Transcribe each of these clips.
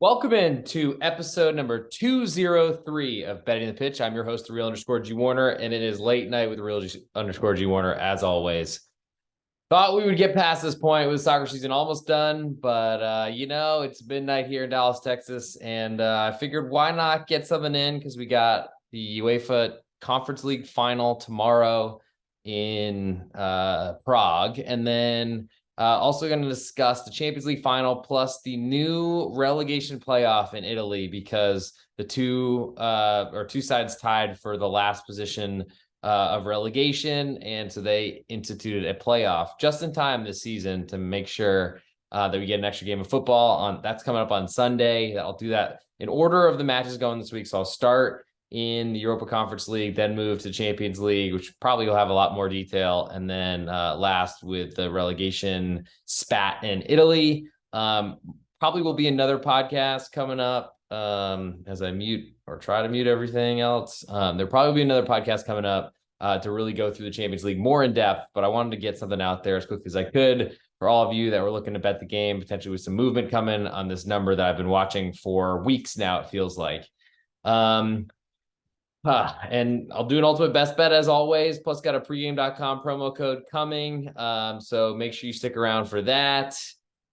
Welcome in to episode number 203 of Betting the Pitch. I'm your host, the real _ G Warner, and it is late night with the real _ G Warner, as always. Thought we would get past this point with soccer season almost done, but it's midnight here in Dallas, Texas, and I figured why not get something in because we got the UEFA Conference League final tomorrow in Prague, and then also going to discuss the Champions League final plus the new relegation playoff in Italy because the two sides tied for the last position of relegation, and so they instituted a playoff just in time this season to make sure that we get an extra game of football. That's coming up on Sunday. I'll do that in order of the matches going this week. So I'll start in the Europa Conference League, then move to Champions League, which probably will have a lot more detail, and then last with the relegation spat in Italy. Probably will be another podcast coming up as I mute or try to mute everything else. There'll probably be another podcast coming up to really go through the Champions League more in depth, but I wanted to get something out there as quick as I could for all of you that were looking to bet the game, potentially with some movement coming on this number that I've been watching for weeks now, it feels like. And I'll do an ultimate best bet as always, plus got a pregame.com promo code coming. So make sure you stick around for that.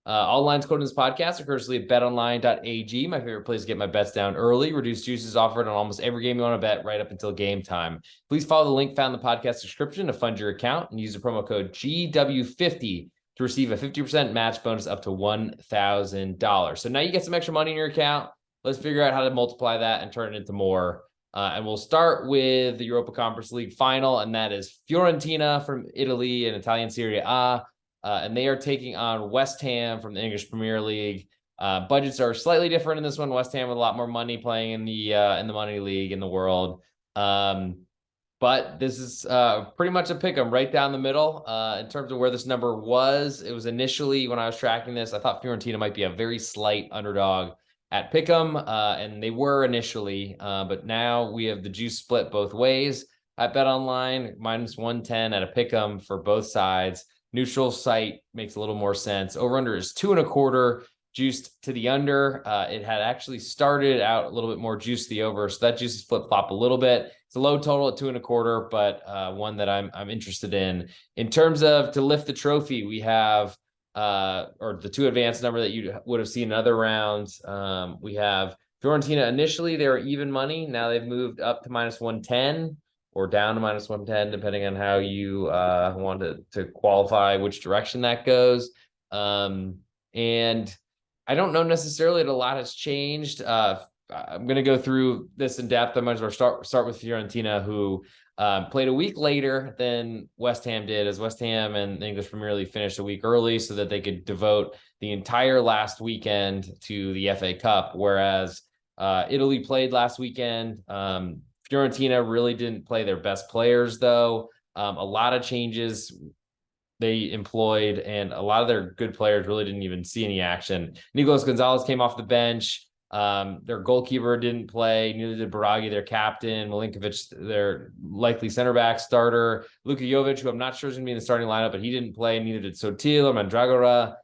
All lines quoted in this podcast are courtesy of betonline.ag, my favorite place to get my bets down early. Reduced juices offered on almost every game you want to bet right up until game time. Please follow the link found in the podcast description to fund your account and use the promo code GW50 to receive a 50% match bonus up to $1,000. So now you get some extra money in your account. Let's figure out how to multiply that and turn it into more. And we'll start with the Europa Conference League final, and that is Fiorentina from Italy and Italian Serie A. And they are taking on West Ham from the English Premier League. Budgets are slightly different in this one. West Ham with a lot more money playing in the money league in the world. But this is pretty much a pick 'em right down the middle. In terms of where this number was, it was initially when I was tracking this, I thought Fiorentina might be a very slight underdog at Pick'em, and they were initially, but now we have the juice split both ways at BetOnline, -110 at a Pick'em for both sides. Neutral site makes a little more sense. Over/under is 2.25, juiced to the under. It had actually started out a little bit more juiced the over, so that juice is flip-flop a little bit. It's a low total at 2.25, but one that I'm interested in. In terms of to lift the trophy, we have or the two advanced number that you would have seen in other rounds. We have Fiorentina. Initially, they were even money. Now they've moved up to -110 or down to -110, depending on how you want to qualify which direction that goes. And I don't know necessarily that a lot has changed. I'm going to go through this in depth. I might as well start with Fiorentina, who played a week later than West Ham did, as West Ham and the English Premier League finished a week early so that they could devote the entire last weekend to the FA Cup, whereas Italy played last weekend. Fiorentina really didn't play their best players, though. A lot of changes they employed, and a lot of their good players really didn't even see any action. Nicolas Gonzalez came off the bench. Their goalkeeper didn't play, neither did Biraghi, their captain. Milinkovic, their likely center back starter. Luka Jovic, who I'm not sure is going to be in the starting lineup, but he didn't play. Neither did Sotil or Mandragora.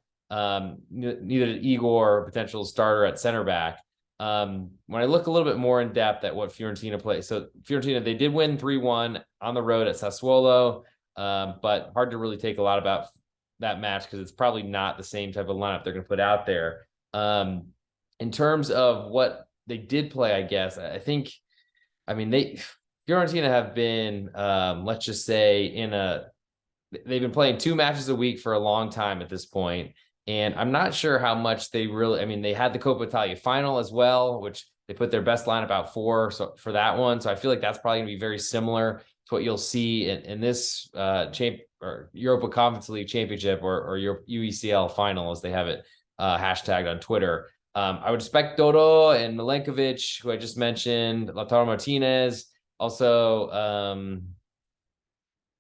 Neither did Igor, potential starter at center back. When I look a little bit more in depth at what Fiorentina plays, so Fiorentina, they did win 3-1 on the road at Sassuolo, but hard to really take a lot about that match because it's probably not the same type of lineup they're going to put out there. In terms of what they did play, I guess, Fiorentina have been, let's just say they've been playing 2 matches a week for a long time at this point. And I'm not sure how much they had the Coppa Italia final as well, which they put their best lineup out for that one. So I feel like that's probably gonna be very similar to what you'll see in this Europa Conference League Championship or your UECL final, as they have it hashtagged on Twitter. I would expect Dodo and Milenkovic, who I just mentioned, Lautaro Martinez, also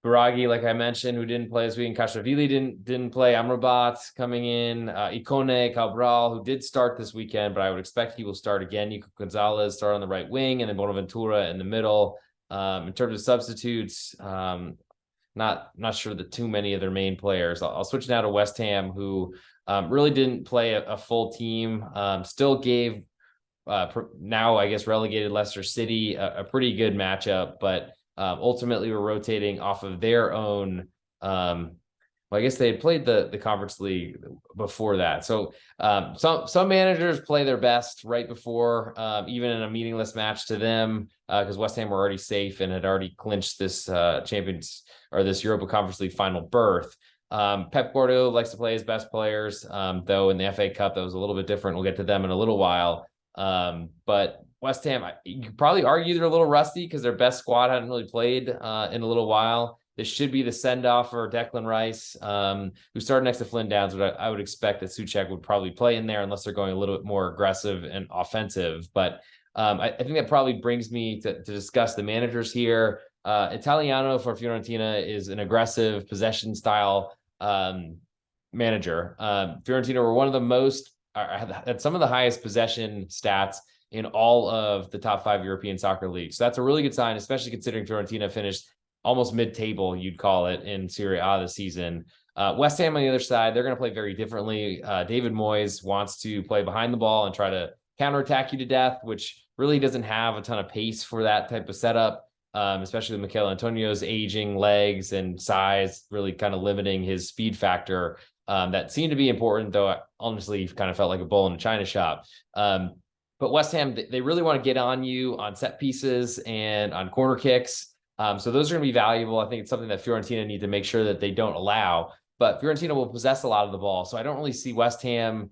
Biraghi, like I mentioned, who didn't play this week, and Kashvili didn't play. Amrabat coming in, Ikone, Cabral, who did start this weekend, but I would expect he will start again. Nico Gonzalez start on the right wing, and then Bonaventura in the middle. In terms of substitutes, not sure that too many of their main players. I'll switch now to West Ham, who Really didn't play a full team. Still gave now I guess relegated Leicester City a pretty good matchup, but ultimately we're rotating off of their own. Well, I guess they had played the Conference League before that. So some managers play their best right before, even in a meaningless match to them, because West Ham were already safe and had already clinched this Champions or this Europa Conference League final berth. Pep Guardiola likes to play his best players, though in the FA Cup that was a little bit different. We'll get to them in a little while. But West Ham, you could probably argue they're a little rusty because their best squad hadn't really played in a little while. This should be the send-off for Declan Rice, who started next to Flynn Downs, but I would expect that Souček would probably play in there unless they're going a little bit more aggressive and offensive. But I think that probably brings me to discuss the managers here. Italiano for Fiorentina is an aggressive possession style manager. Fiorentina were one of the most, had some of the highest possession stats in all of the top 5 European soccer leagues. So that's a really good sign, especially considering Fiorentina finished almost mid-table, you'd call it, in Serie A this season. West Ham on the other side, they're going to play very differently. David Moyes wants to play behind the ball and try to counterattack you to death, which really doesn't have a ton of pace for that type of setup, especially with Mikel Antonio's aging legs and size really kind of limiting his speed factor. That seemed to be important, though honestly kind of felt like a bull in a china shop. But West Ham, they really want to get on you on set pieces and on corner kicks. So those are going to be valuable. I think it's something that Fiorentina need to make sure that they don't allow. But Fiorentina will possess a lot of the ball. So I don't really see West Ham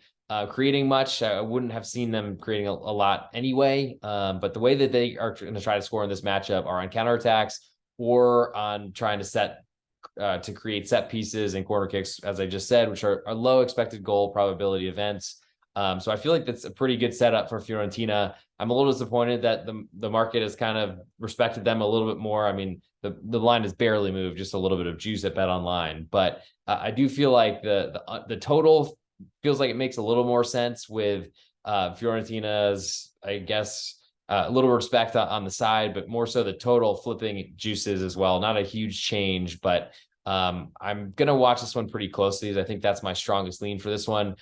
creating much. I wouldn't have seen them creating a lot anyway. But the way that they are going to try to score in this matchup are on counterattacks or on trying to create set pieces and corner kicks, as I just said, which are low expected goal probability events. So I feel like that's a pretty good setup for Fiorentina. I'm a little disappointed that the market has kind of respected them a little bit more. I mean, the line has barely moved, just a little bit of juice at Bet Online, but I do feel like the total feels like it makes a little more sense with Fiorentina's, I guess, a little respect on the side, but more so the total flipping juices as well. Not a huge change, but I'm going to watch this one pretty closely, as I think that's my strongest lean for this one.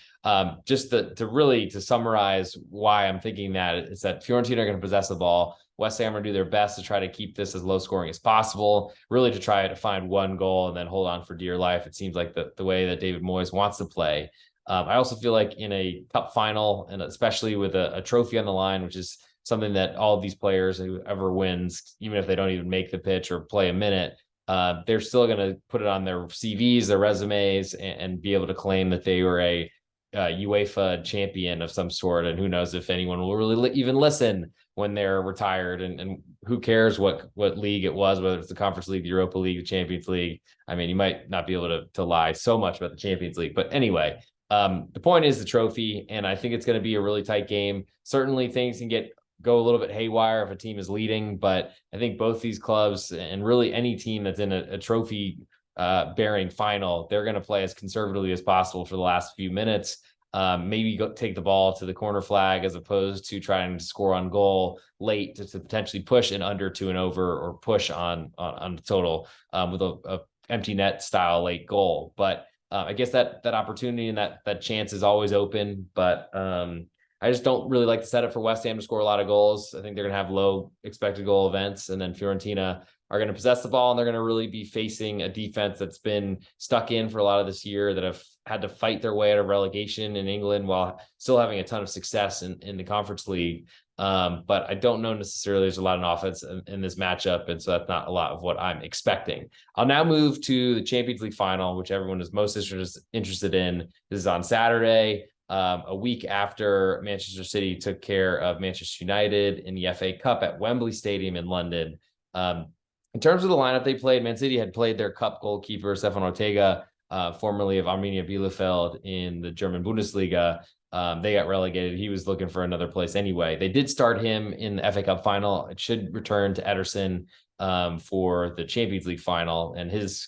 Just to summarize why I'm thinking that is that Fiorentina are going to possess the ball. West Ham are going to do their best to try to keep this as low scoring as possible, really to try to find one goal and then hold on for dear life. It seems like the way that David Moyes wants to play. I also feel like in a cup final, and especially with a trophy on the line, which is something that all of these players, whoever wins, even if they don't even make the pitch or play a minute, they're still going to put it on their CVs, their resumes, and be able to claim that they were a UEFA champion of some sort. And who knows if anyone will really even listen when they're retired, and who cares what league it was, whether it's the Conference League, the Europa League, the Champions League. I mean, you might not be able to lie so much about the Champions League, but anyway, the point is the trophy, and I think it's going to be a really tight game. Certainly things can go a little bit haywire if a team is leading, but I think both these clubs, and really any team that's in a trophy bearing final, they're going to play as conservatively as possible for the last few minutes. Maybe take the ball to the corner flag as opposed to trying to score on goal late to potentially push an under to an over, or push on the total with a empty net style late goal. But I guess that opportunity and that chance is always open, but I just don't really like the setup for West Ham to score a lot of goals. I think they're going to have low expected goal events, and then Fiorentina are going to possess the ball, and they're going to really be facing a defense that's been stuck in for a lot of this year, that have had to fight their way out of relegation in England while still having a ton of success in the Conference League. But I don't know necessarily there's a lot of offense in this matchup, and so that's not a lot of what I'm expecting. I'll now move to the Champions League final, which everyone is most interested in. This is on Saturday, a week after Manchester City took care of Manchester United in the FA Cup at Wembley Stadium in London. In terms of the lineup they played, Man City had played their cup goalkeeper, Stefan Ortega, formerly of Arminia Bielefeld in the German Bundesliga. They got relegated. He was looking for another place anyway. They did start him in the FA Cup final. It should return to Ederson for the Champions League final. And his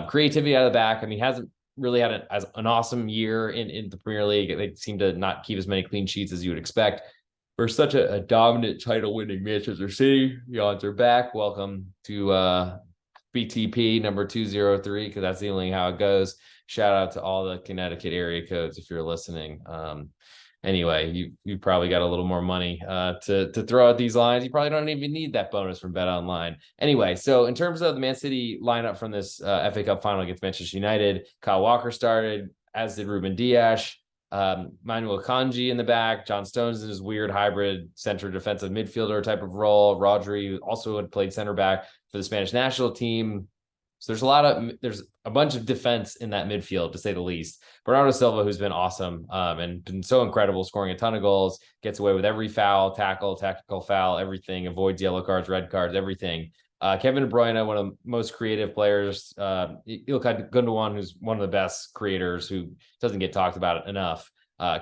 creativity out of the back, I mean, hasn't really had an awesome year in the Premier League. They seem to not keep as many clean sheets as you would expect. For such a dominant title-winning Manchester City, the odds are back. Welcome to BTP number 203, because that's the only how it goes. Shout out to all the Connecticut area codes if you're listening. Anyway, you probably got a little more money to throw out these lines. You probably don't even need that bonus from Bet Online. Anyway, so in terms of the Man City lineup from this FA Cup final against Manchester United, Kyle Walker started, as did Ruben Dias. Manuel Kanji in the back, John Stones in his weird hybrid center defensive midfielder type of role. Rodri also had played center back for the Spanish national team. So there's a bunch of defense in that midfield, to say the least. Bernardo Silva, who's been awesome and been so incredible, scoring a ton of goals, gets away with every foul, tackle, tactical foul, everything, avoids yellow cards, red cards, everything. Kevin De Bruyne, one of the most creative players. Ilkay Gundogan, who's one of the best creators, who doesn't get talked about enough,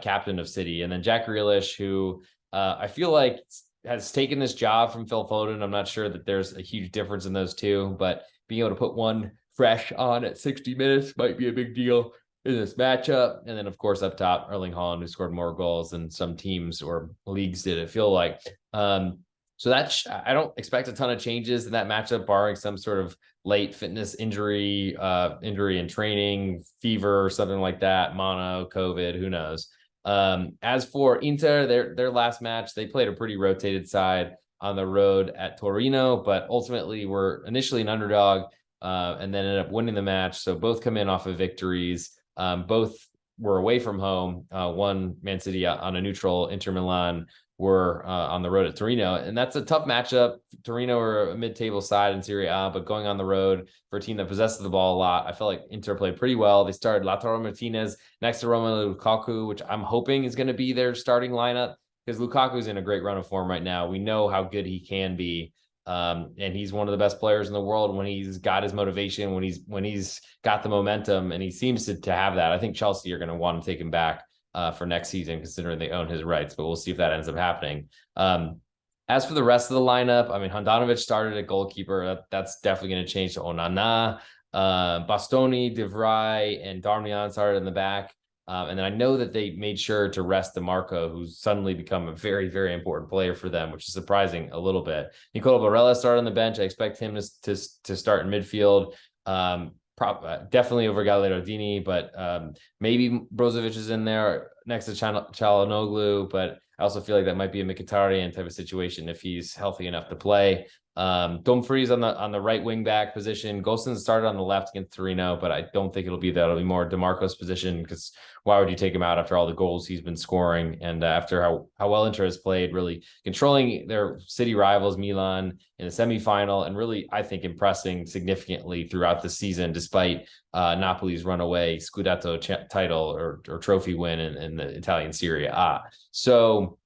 captain of City. And then Jack Grealish, who I feel like has taken this job from Phil Foden. I'm not sure that there's a huge difference in those two, but being able to put one fresh on at 60 minutes might be a big deal in this matchup. And then, of course, up top, Erling Haaland, who scored more goals than some teams or leagues did, it feel like. So I don't expect a ton of changes in that matchup, barring some sort of late fitness injury in training, fever, or something like that, mono, COVID, who knows. As for Inter, their last match, they played a pretty rotated side on the road at Torino, but ultimately were initially an underdog and then ended up winning the match. So both come in off of victories. Both were away from home. One, Man City on a neutral, Inter Milan were on the road at Torino. And that's a tough matchup. Torino are a mid-table side in Serie A, but going on the road for a team that possesses the ball a lot, I felt like Inter played pretty well. They started Lautaro Martinez next to Romelu Lukaku, which I'm hoping is going to be their starting lineup, because Lukaku's in a great run of form right now. We know how good he can be. And he's one of the best players in the world when he's got his motivation, when he's got the momentum, and he seems to have that. I think Chelsea are going to want to take him back for next season, considering they own his rights, but we'll see if that ends up happening. As for the rest of the lineup, I mean, Handanovic started at goalkeeper. That's definitely going to change to Onana. Bastoni, De Vrij, and Darmian started in the back. And then I know that they made sure to rest DeMarco, who's suddenly become a very, very important player for them, which is surprising a little bit. Nicola Barella started on the bench. I expect him to start in midfield. Definitely over Gagliardini, but maybe Brozovic is in there next to Çalhanoğlu, but I also feel like that might be a Mkhitaryan type of situation if he's healthy enough to play. Dumfries on the right wing back position. Gosens started on the left against Torino, but I don't think it'll be that. It'll be more DeMarco's position, because why would you take him out after all the goals he's been scoring and after how well Inter has played, really controlling their city rivals Milan in the semifinal, and really, I think, impressing significantly throughout the season, despite Napoli's runaway Scudetto title or trophy win in the Italian Serie A. So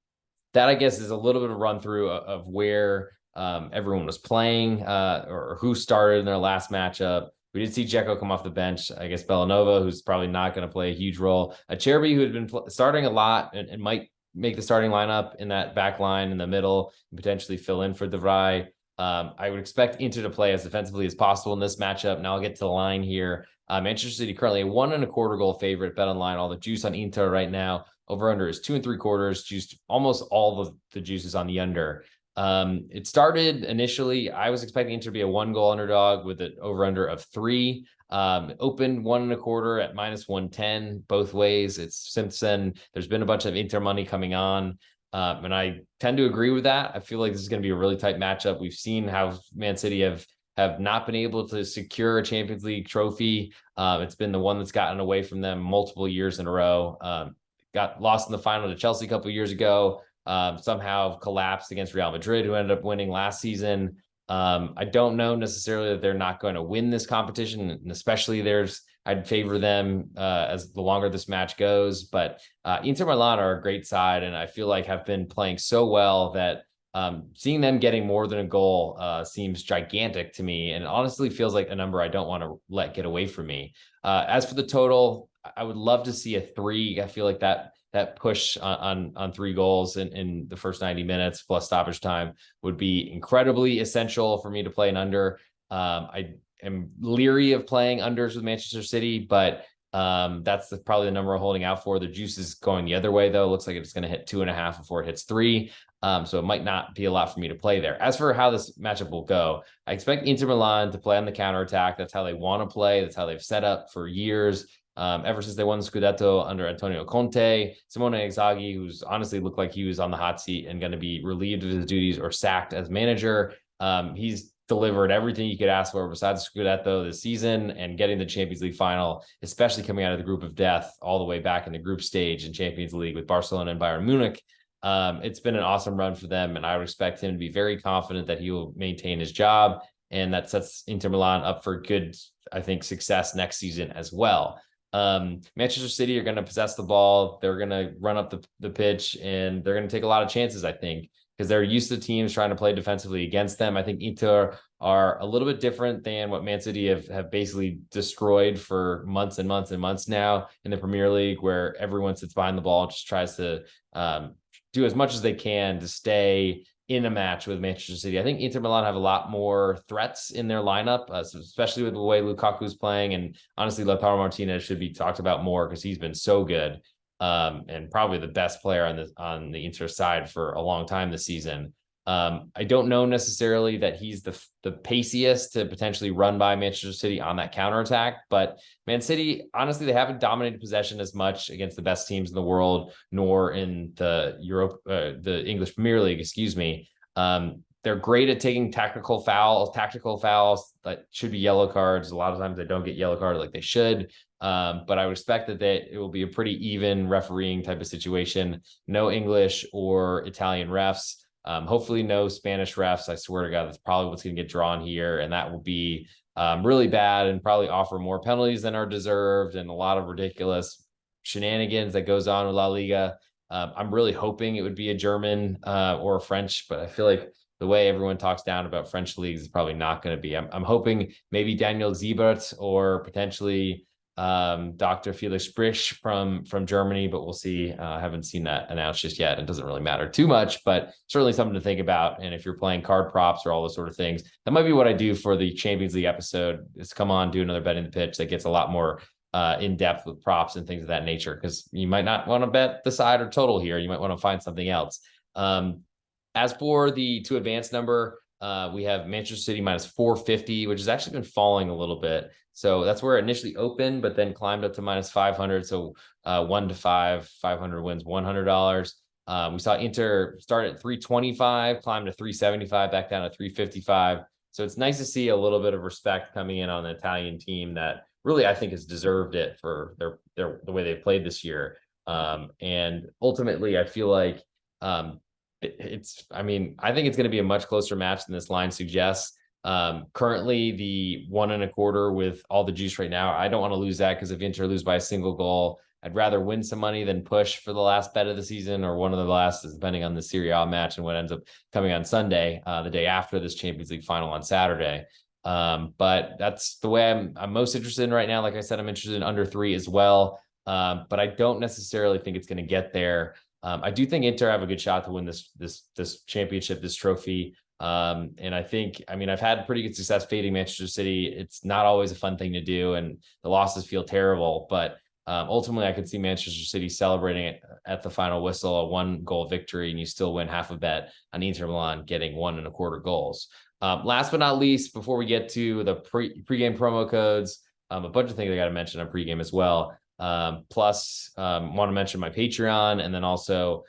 that, I guess, is a little bit of a run through of where everyone was playing or who started in their last matchup. We did see Dzeko come off the bench. I guess Bellanova, who's probably not going to play a huge role. Acerbi, who had been starting a lot and might make the starting lineup in that back line in the middle and potentially fill in for De Vrij. I would expect Inter to play as defensively as possible in this matchup. Now I'll get to the line here. Manchester City currently a 1.25 goal favorite. Bet online, all the juice on Inter right now. Over under is 2 3/4. Juiced almost all of the juices on the under. It started initially, I was expecting Inter to be a 1-goal underdog with an over-under of 3. Opened 1.25 at -110 both ways. It's since then, there's been a bunch of Inter money coming on. And I tend to agree with that. I feel like this is going to be a really tight matchup. We've seen how Man City have not been able to secure a Champions League trophy. It's been the one that's gotten away from them multiple years in a row. Got lost in the final to Chelsea a couple of years ago. Somehow collapsed against Real Madrid, who ended up winning last season. I don't know necessarily that they're not going to win this competition, and especially I'd favor them as the longer this match goes. But Inter Milan are a great side, and I feel like have been playing so well that seeing them getting more than a goal seems gigantic to me, and honestly feels like a number I don't want to let get away from me. As for the total, I would love to see a 3. I feel like that push on 3 goals in the first 90 minutes plus stoppage time would be incredibly essential for me to play an under. I am leery of playing unders with Manchester City, but That's probably the number we're holding out for. The juice is going the other way, though. It looks like it's going to hit 2.5 before it hits 3. So it might not be a lot for me to play there. As for how this matchup will go, I expect Inter Milan to play on the counterattack. That's how they want to play. That's how they've set up for years. Ever since they won the Scudetto under Antonio Conte, Simone Inzaghi, who's honestly looked like he was on the hot seat and going to be relieved of his duties or sacked as manager. He's delivered everything you could ask for besides Scudetto this season and getting the Champions League final, especially coming out of the group of death all the way back in the group stage in Champions League with Barcelona and Bayern Munich. It's been an awesome run for them, and I would expect him to be very confident that he will maintain his job, and that sets Inter Milan up for good, I think, success next season as well. Manchester City are going to possess the ball. They're going to run up the pitch, and they're going to take a lot of chances, I think, because they're used to teams trying to play defensively against them. I think Inter are a little bit different than what Man City have basically destroyed for months and months and months now in the Premier League, where everyone sits behind the ball and just tries to do as much as they can to stay in a match with Manchester City. I think Inter Milan have a lot more threats in their lineup, especially with the way Lukaku's playing. And honestly, Lautaro Martinez should be talked about more because he's been so good, and probably the best player on the Inter side for a long time this season. I don't know necessarily that he's the paciest to potentially run by Manchester City on that counterattack, but Man City, honestly, they haven't dominated possession as much against the best teams in the world, nor in the English Premier League, excuse me. They're great at taking tactical fouls that should be yellow cards. A lot of times they don't get yellow carded like they should. But I would expect that it will be a pretty even refereeing type of situation. No English or Italian refs. Hopefully no Spanish refs. I swear to God, that's probably what's going to get drawn here. And that will be really bad and probably offer more penalties than are deserved and a lot of ridiculous shenanigans that goes on with La Liga. I'm really hoping it would be a German or a French, but I feel like the way everyone talks down about French leagues is probably not going to be. I'm hoping maybe Daniel Siebert or potentially Dr. Felix Brich from Germany, but we'll see. I haven't seen that announced just yet. It doesn't really matter too much, but certainly something to think about. And if you're playing card props or all those sort of things, that might be what I do for the Champions League episode, is come on, do another betting the pitch that gets a lot more in depth with props and things of that nature, because you might not want to bet the side or total here. You might want to find something else. As for the to advance number, we have Manchester City minus 450, which has actually been falling a little bit. So that's where it initially opened, but then climbed up to minus 500. So 1 to 5, 500 wins $100. We saw Inter start at 325, climb to 375, back down to 355. So it's nice to see a little bit of respect coming in on the Italian team that really, I think, has deserved it for the way they played this year. And ultimately, I feel like I think it's going to be a much closer match than this line suggests. Currently the 1.25 with all the juice right now, I don't want to lose that, because if Inter lose by a single goal, I'd rather win some money than push for the last bet of the season, or one of the last, depending on the Serie A match and what ends up coming on Sunday, the day after this Champions League final on Saturday. But that's the way I'm most interested in right now. Like I said, I'm interested in under 3 as well. But I don't necessarily think it's going to get there. I do think Inter have a good shot to win this championship, this trophy. And I think, I've had pretty good success fading Manchester City. It's not always a fun thing to do, and the losses feel terrible, but ultimately I could see Manchester City celebrating it at the final whistle, a 1-goal victory, and you still win half a bet on Inter Milan getting 1.25 goals. Last but not least, before we get to the pregame promo codes, a bunch of things I got to mention on pregame as well. Plus, want to mention my Patreon, and then also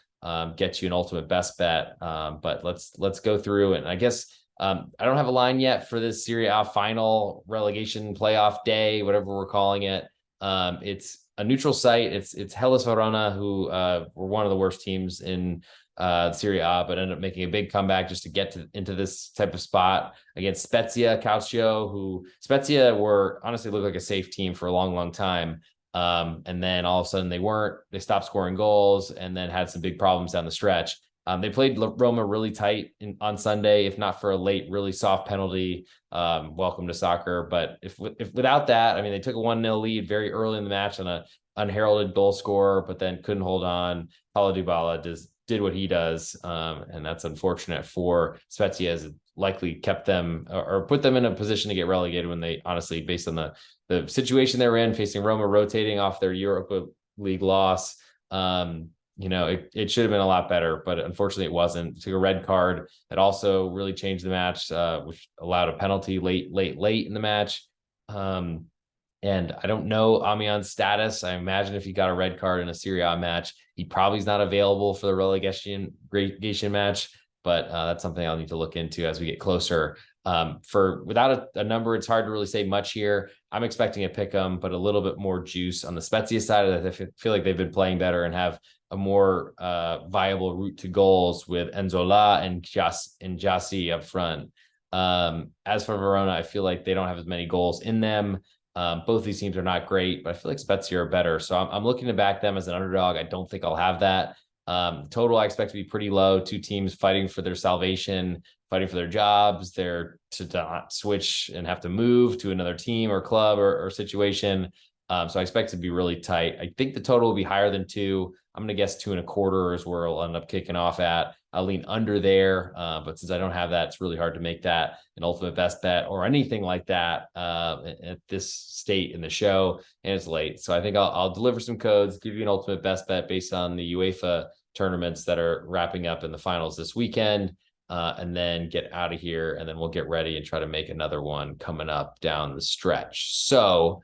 get you an ultimate best bet. But let's go through it. And I guess I don't have a line yet for this Serie A final relegation playoff day, whatever we're calling it. It's a neutral site. It's Hellas Verona, who were one of the worst teams in Serie A, but ended up making a big comeback just to get into this type of spot against Spezia Calcio, who Spezia were honestly looked like a safe team for a long time. And then all of a sudden they stopped scoring goals, and then had some big problems down the stretch. They played Roma really tight on Sunday, if not for a late, really soft penalty. Welcome to soccer. But if without that, they took a 1-0 lead very early in the match on a unheralded goal scorer, but then couldn't hold on. Paulo Dybala did what he does. And that's unfortunate for Spezia, as it likely kept them or put them in a position to get relegated when they honestly, based on the situation they were in, facing Roma rotating off their Europa League loss. It should have been a lot better, but unfortunately it wasn't. Took a red card that also really changed the match, which allowed a penalty late in the match. And I don't know Amian's status. I imagine if he got a red card in a Serie A match, he probably is not available for the relegation match. But that's something I'll need to look into as we get closer. Without a number, it's hard to really say much here. I'm expecting a pick 'em, but a little bit more juice on the Spezia side. I feel like they've been playing better and have a more viable route to goals with Enzola and Jassi up front. As for Verona, I feel like they don't have as many goals in them. Both these teams are not great, but I feel like Spezia are better. So I'm looking to back them as an underdog. I don't think I'll have that. Total, I expect to be pretty low. Two teams fighting for their salvation, fighting for their jobs. They're to not switch and have to move to another team or club or situation. So I expect it to be really tight. I think the total will be higher than 2. I'm going to guess 2.25 is where I'll end up kicking off at. I'll lean under there, but since I don't have that, it's really hard to make that an ultimate best bet or anything like that at this state in the show, and it's late. So I think I'll deliver some codes, give you an ultimate best bet based on the UEFA tournaments that are wrapping up in the finals this weekend, and then get out of here, and then we'll get ready and try to make another one coming up down the stretch. So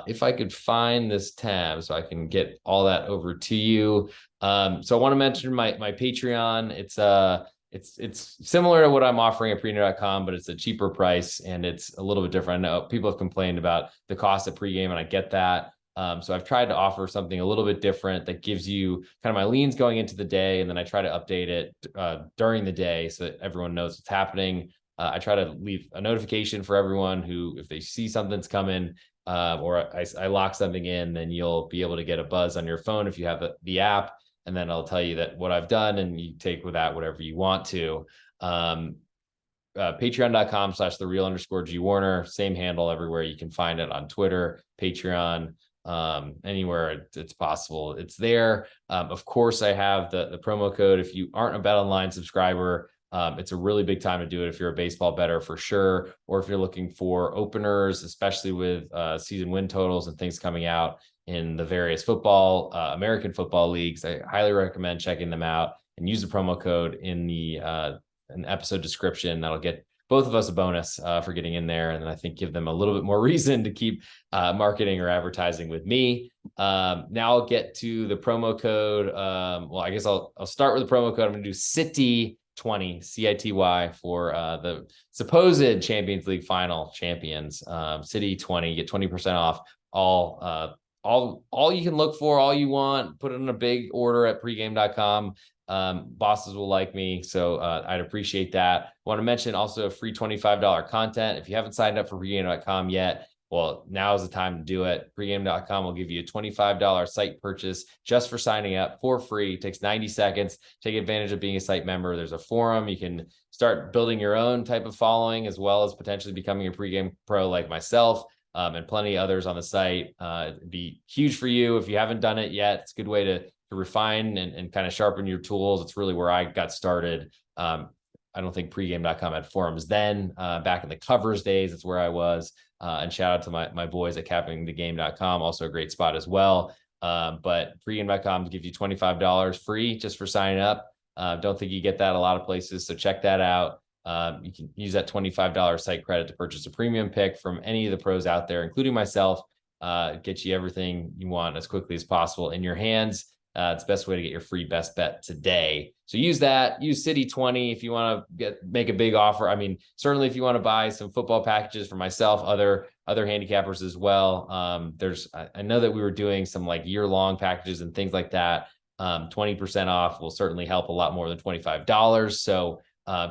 if I could find this tab so I can get all that over to you. So I want to mention my Patreon. It's similar to what I'm offering at pregame.com, but it's a cheaper price and it's a little bit different. I know people have complained about the cost of pregame, and I get that. So I've tried to offer something a little bit different that gives you kind of my leans going into the day, and then I try to update it during the day so that everyone knows what's happening. I try to leave a notification for everyone who, if they see something's coming, or I lock something in, then you'll be able to get a buzz on your phone if you have the app, and then I'll tell you that what I've done, and you take with that whatever you want to. Patreon.com/thereal_G Warner, same handle everywhere. You can find it on Twitter, Patreon, anywhere it's possible. It's there. Of course, I have the promo code. If you aren't a BetOnline subscriber, it's a really big time to do it if you're a baseball bettor for sure, or if you're looking for openers, especially with season win totals and things coming out in the various American football leagues. I highly recommend checking them out and use the promo code in the an episode description. That'll get both of us a bonus for getting in there, and I think give them a little bit more reason to keep marketing or advertising with me. Now I'll get to the promo code. I guess I'll start with the promo code. I'm going to do City 20 CITY for the supposed Champions League final champions. City 20, get 20% off all you can look for, all you want. Put it in a big order at pregame.com. Bosses will like me, so I'd appreciate that. I want to mention also free $25 content. If you haven't signed up for pregame.com yet, well, now is the time to do it. Pregame.com will give you a $25 site purchase just for signing up for free. It takes 90 seconds. Take advantage of being a site member. There's a forum. You can start building your own type of following, as well as potentially becoming a pregame pro like myself, and plenty of others on the site. It'd be huge for you if you haven't done it yet. It's a good way to refine and kind of sharpen your tools. It's really where I got started. I don't think pregame.com had forums then. Back in the covers days, that's where I was. And shout out to my boys at cappingthegame.com, also a great spot as well. But pregame.com gives you $25 free just for signing up. Don't think you get that a lot of places, so check that out. You can use that $25 site credit to purchase a premium pick from any of the pros out there, including myself. Get you everything you want as quickly as possible in your hands. It's the best way to get your free best bet today. So use that. Use City 20 if you want to make a big offer. I mean, certainly if you want to buy some football packages for myself, other handicappers as well. I know that we were doing some like year-long packages and things like that. 20% off will certainly help a lot more than $25. So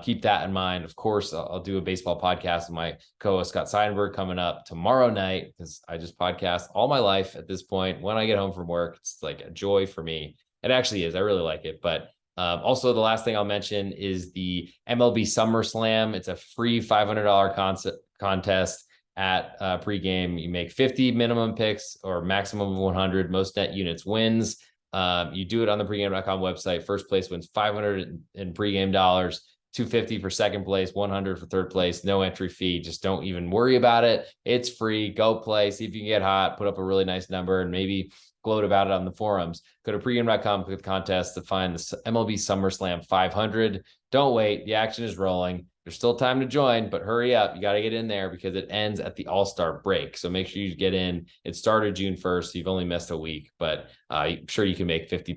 keep that in mind. Of course, I'll do a baseball podcast with my co-host Scott Seidenberg coming up tomorrow night, because I just podcast all my life at this point. When I get home from work, it's like a joy for me. It actually is. I really like it. But also, the last thing I'll mention is the MLB Summer Slam. It's a free $500 contest at pregame. You make 50 minimum picks or maximum of 100. Most net units wins. You do it on the pregame.com website. First place wins $500 in pregame dollars, $250 for second place, $100 for third place, no entry fee. Just don't even worry about it. It's free. Go play, see if you can get hot, put up a really nice number, and maybe gloat about it on the forums. Go to pregame.com, click the contest to find the MLB SummerSlam 500. Don't wait. The action is rolling. There's still time to join, but hurry up. You got to get in there because it ends at the All-Star break. So make sure you get in. It started June 1st. So you've only missed a week, but I'm sure you can make 50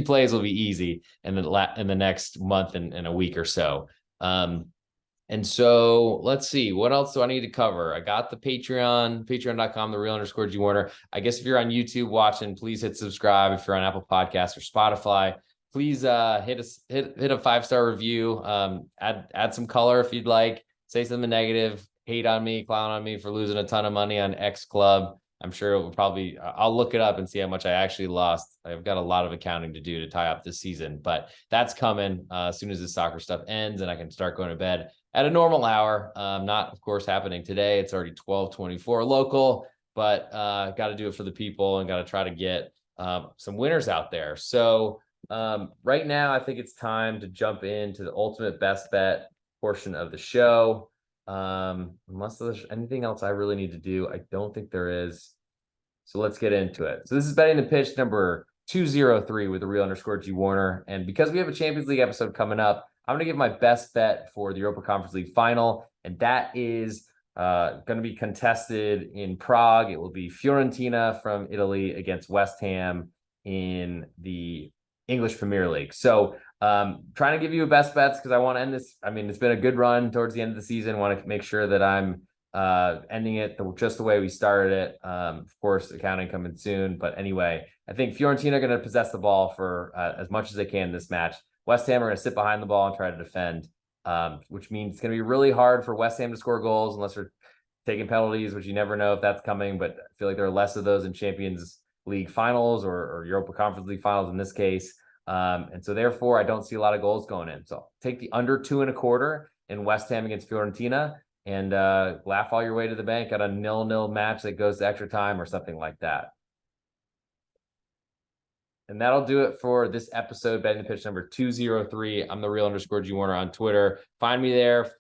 plays will be easy in the next month and a week or so. And so let's see, what else do I need to cover? I got the patreon.com, the real_G Warner. I guess if you're on YouTube watching, please hit subscribe. If you're on Apple Podcasts or Spotify, please hit a 5-star review. Add some color if you'd like. Say something negative, hate on me, clown on me for losing a ton of money on X Club. I'm sure it will probably, I'll look it up and see how much I actually lost. I've got a lot of accounting to do to tie up this season, but that's coming as soon as the soccer stuff ends and I can start going to bed at a normal hour. Not, of course, happening today. It's already 12:24 local, but got to do it for the people and got to try to get some winners out there. So right now, I think it's time to jump into the ultimate best bet portion of the show. Unless there's anything else I really need to do, I don't think there is. So let's get into it. So this is betting the pitch number 203 with the real_G Warner. And because we have a Champions League episode coming up, I'm going to give my best bet for the Europa Conference League final. And that is going to be contested in Prague. It will be Fiorentina from Italy against West Ham in the English Premier League. So trying to give you a best bets because I want to end this. I mean, it's been a good run towards the end of the season. Want to make sure that I'm ending it just the way we started it. Of course, accounting coming soon. But anyway, I think Fiorentina are going to possess the ball for as much as they can in this match. West Ham are going to sit behind the ball and try to defend, which means it's going to be really hard for West Ham to score goals unless they're taking penalties, which you never know if that's coming. But I feel like there are less of those in Champions League finals or Europa Conference League finals in this case. And so therefore, I don't see a lot of goals going in. So take the under 2.25 in West Ham against Fiorentina and laugh all your way to the bank at a 0-0 match that goes to extra time or something like that. And that'll do it for this episode, betting the pitch number 203. I'm the real_G Warner on Twitter. Find me there.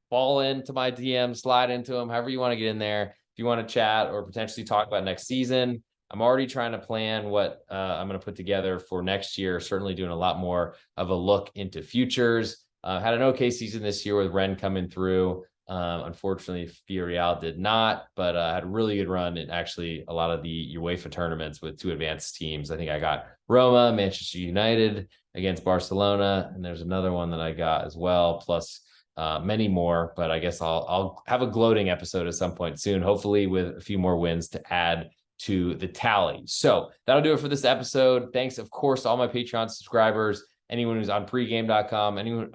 Fall into my DM, slide into them, however you want to get in there. If you want to chat or potentially talk about next season, I'm already trying to plan what I'm going to put together for next year. Certainly doing a lot more of a look into futures. Had an okay season this year with Rennes coming through. Unfortunately, Villarreal did not, but had a really good run in actually a lot of the UEFA tournaments with 2 advanced teams. I think I got Roma, Manchester United against Barcelona, and there's another one that I got as well, plus many more. But I guess I'll have a gloating episode at some point soon, hopefully with a few more wins to add to the tally. So that'll do it for this episode. Thanks, of course, to all my Patreon subscribers, anyone who's on pregame.com, anyone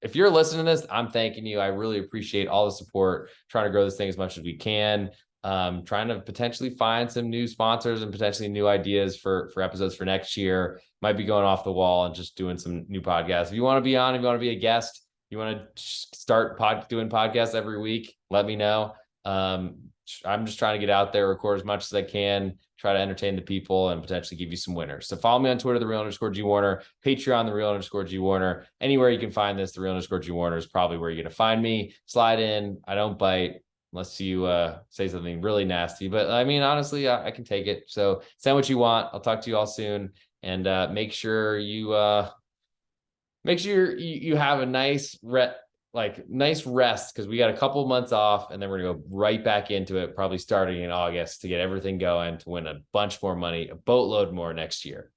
if you're listening to this, I'm thanking you. I really appreciate all the support, trying to grow this thing as much as we can. Trying to potentially find some new sponsors and potentially new ideas for episodes for next year. Might be going off the wall and just doing some new podcasts. If you want to be on, if you want to be a guest, you want to start doing podcasts every week, let me know. I'm just trying to get out there, record as much as I can, try to entertain the people and potentially give you some winners. So follow me on Twitter, the real_G Warner, Patreon, the real_G Warner. Anywhere you can find this, the real_G Warner is probably where you're going to find me. Slide in. I don't bite unless you say something really nasty. But I mean, honestly, I can take it. So send what you want. I'll talk to you all soon. And make sure you have a nice rest because we got a couple of months off and then we're gonna go right back into it, probably starting in August to get everything going to win a bunch more money, a boatload more next year.